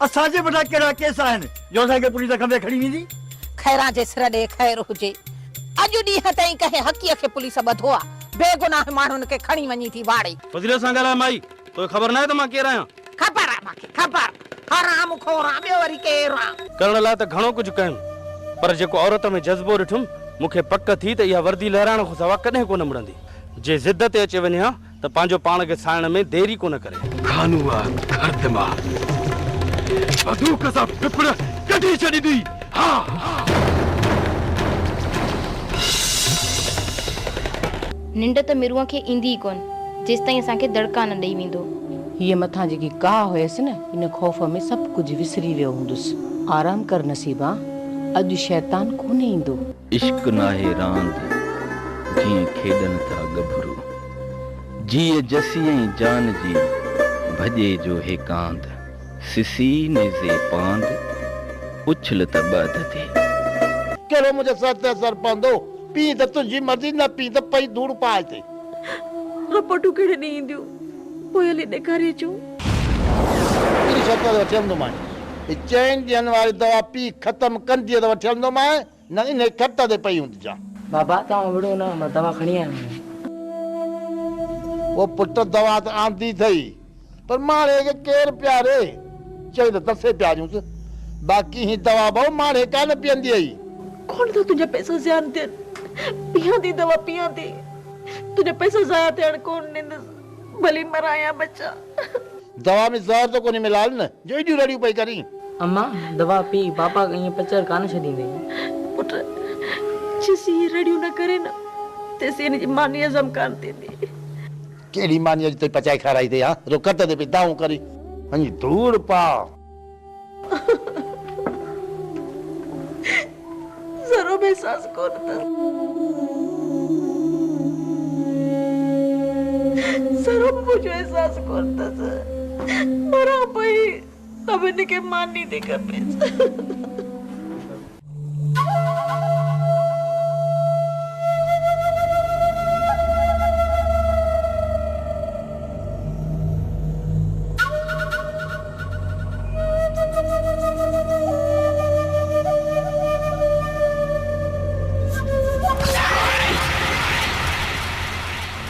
असांजे वटा कहिड़ा केस आहिनि जो असांखे पुलिस खंबे खणी वेंदी? खैरा जे सिर ॾे खैर हुजे। अॼु ॾींहं ताईं कंहिं हकीअ खे पुलिस ॿधो आहे, बेगुनाह माण्हुनि खे खणी वञी थी वाड़े। फज़ीलत सां ॻाल्हाए माई, तोखे ख़बर न आहे त मां केरु आहियां? ख़बर आहे मूंखे, ख़बर। हराम खोर आहे, ॿियो वरी केरु आहे? करण लाइ त घणो कुझु कयुमि, पर जेको औरत में जज़्बो ॾिठुमि, मूंखे पक थी त इहा वर्दी लहराइण खां सवाइ कॾहिं कोन मुड़ंदी। जे ज़िद ते अचे वञे हा त पंहिंजो पाण खे साइण में देरी कोन करे। खानूआ खर्दमा बंदूक सां पिपड़ कढी छॾींदी। हा निंड त मिरुआ खे ईंदी ई कोन जेसिताईं असांखे दड़का न ॾेई वेंदो। हीअ मथां जेकी का हुयसि न, इन ख़ौफ़ में सभु कुझु विसरी वियो हूंदुसि। आराम कर नसीबा, अॼु शैतान कोन ईंदो। इश्क नाहे रांद जीअं खेॾनि था गभरू, जीअं जसीअ जान जी भॼे जो हे कांद। सिसी निज़े पांद उछल त ॿध ते कहिड़ो मुंहिंजे सर ते असर पवंदो? पी त तुंहिंजी मर्ज़ी, न पी त पई धूड़ पाए ते। रपटू कहिड़े ॾींहुं ईंदियूं, पोइ हली ॾेखारे अचूं। कहिड़ी शर्त ते वठी हलंदो मां? ही 4 ॾींहंनि वारी दवा पी ख़तम कंदी त वठी हलंदो मां, न इन खट ते पई हूंदी जा। बाबा तव्हां विड़ो न, मां दवा खणी आहियां। वो पुट दवा त आंदी अथई, पर माणे खे केरु प्यारे? चई त तसे प्यारियूंसि, बाक़ी ही दवा भाऊ माणे कान पीअंदी आई। कौन था तुझे पैसा ज़ाया थियनि? पियां थी दवा पियां थी, तुझे पैसा ज़ाया थियण कोन ॾींदसि, भली मराया बच्चा। दवा में ज़हर तो कोन्हे मिलाल न, जो एॾियूं रड़ियूं पई करी। अम्मा दवा पी, पापा ईअं पचर कान छॾींदे। पुट जेसी ये रेडियो न करे न, तेसी इनजी मानी हज़म कान थींदी। केड़ी मानी अॼु ताईं पचाए खाराई अथई? हा रुकत ते पई दाऊं करी वञी धूड़ पा। ज़रो बि एहसास कोन अथसि, ज़रो बि मुंहिंजो एहसास कोन अथसि। मरां पई अब इनखे मानी थी खपेसि।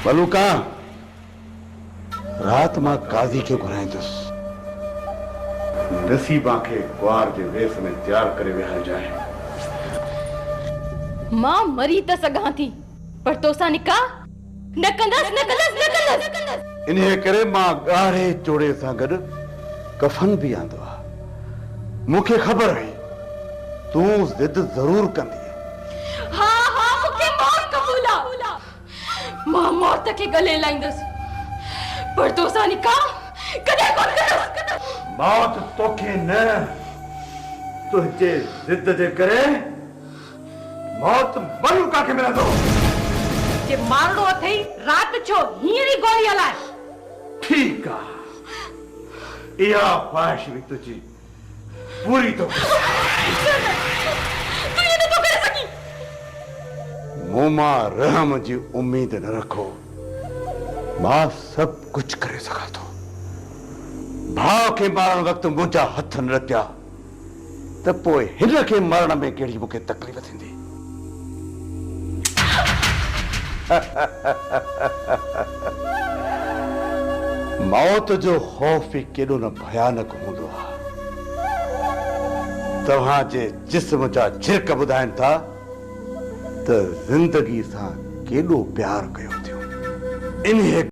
मलूका रात मां काज़ी खे घुराईंदुसि, नसीबा खे ग्वार जे वेस में तैयार करे विहारजाए। मां मरी त सघां थी, पर तोसां निकाह न कंदसि, न कंदसि, न कंदसि। इन्हे करे मां ॻाढ़े चोड़े सां गॾु कफन बि आंदो आहे। मूंखे ख़बर हुई तूं ज़िद ज़रूर कंदी। हा हा मूंखे मौत क़बूल आहे। मां मौत खे गले लाईंदसि, पर तोसां निकाह कॾहिं कोन कंदसि। मौत तोखे न, तुंहिंजे ज़िद जे करे मौत मलूका खे मिलंदो। जे मारणो अथई राति छो हींअर ई गोली हलाए। ठीक आहे, इहा ख्वाहिश बि तुंहिंजी पूरी तो। मूं मां रहम जी उम्मीद न रखो, मां सब कुछ करे सघां थो। भाउ खे मारण वक़्तु मुंहिंजा हथ न रचिया त पोइ हिन खे मरण में कहिड़ी मूंखे तकलीफ़ थींदी? मौत जो ख़ौफ़ बि केॾो न भयानक हूंदो आहे। तव्हांजे जिस्म जा झिरक ॿुधाइनि था त ज़िंदगी सां केॾो प्यार कयो थियो। इन्हे